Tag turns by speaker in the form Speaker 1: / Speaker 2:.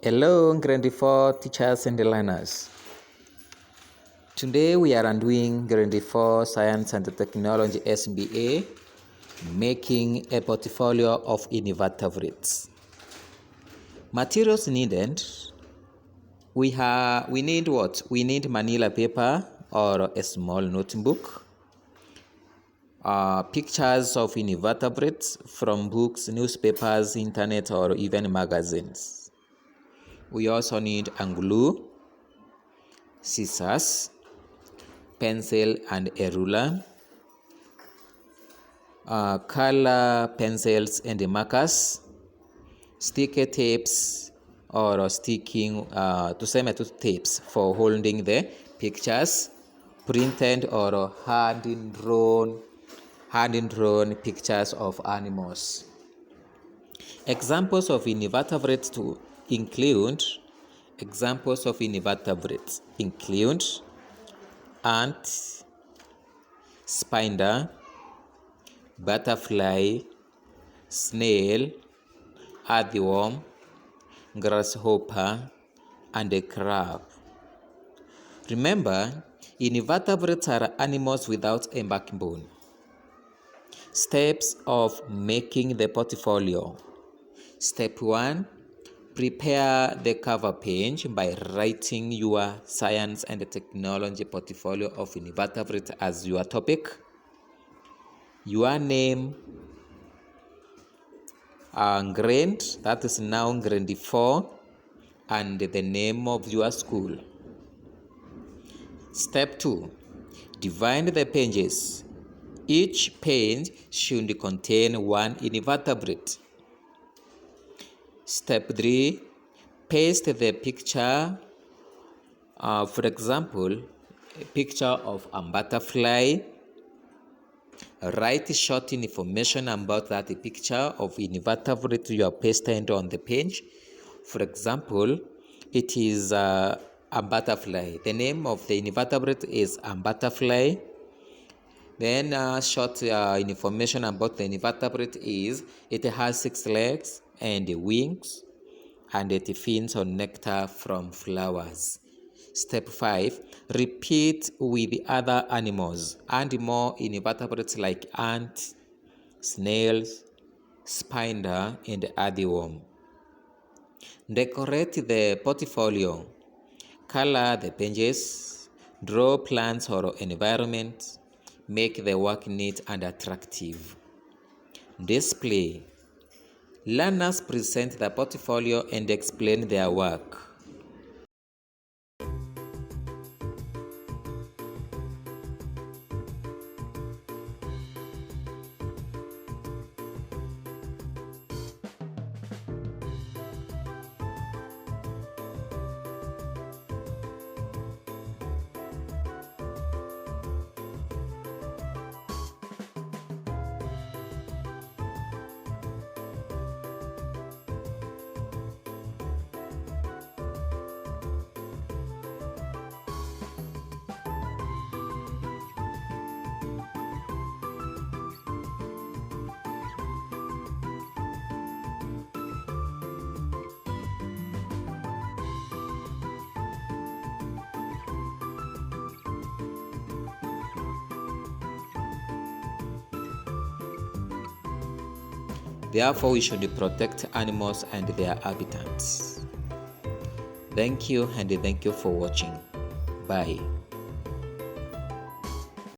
Speaker 1: Hello, grade 4 teachers and learners. Today we are doing grade 4 Science and Technology SBA, making a portfolio of invertebrates. Materials needed. We need what? We need manila paper or a small notebook. Pictures of invertebrates from books, newspapers, internet, or even magazines. We also need glue, scissors, pencil and a ruler, color pencils and markers, sticky tapes or sticking tapes for holding the pictures, printed or hand-drawn pictures of animals. Examples of invertebrates include ant, spider, butterfly, snail, earthworm, grasshopper, and a crab. Remember, invertebrates are animals without a backbone. Steps of making the portfolio. Step 1. Prepare the cover page by writing your science and technology portfolio of invertebrates as your topic, your name, grade, that is now grade 4, and the name of your school. Step 2. Divide the pages. Each page should contain one invertebrate. Step 3. Paste the picture. For example, a picture of a butterfly. Write short information about that picture of invertebrate you are pasted on the page. For example, it is a butterfly. The name of the invertebrate is a butterfly. Then short information about the invertebrate is it has 6 legs and wings, and it feeds on nectar from flowers. Step 5. Repeat with other animals and more invertebrates like ant, snails, spider, and earthworm. Decorate the portfolio. Color the pages. Draw plants or environment. Make the work neat and attractive. Display. Learners present the portfolio and explain their work. Therefore, we should protect animals and their habitats. Thank you, and thank you for watching. Bye.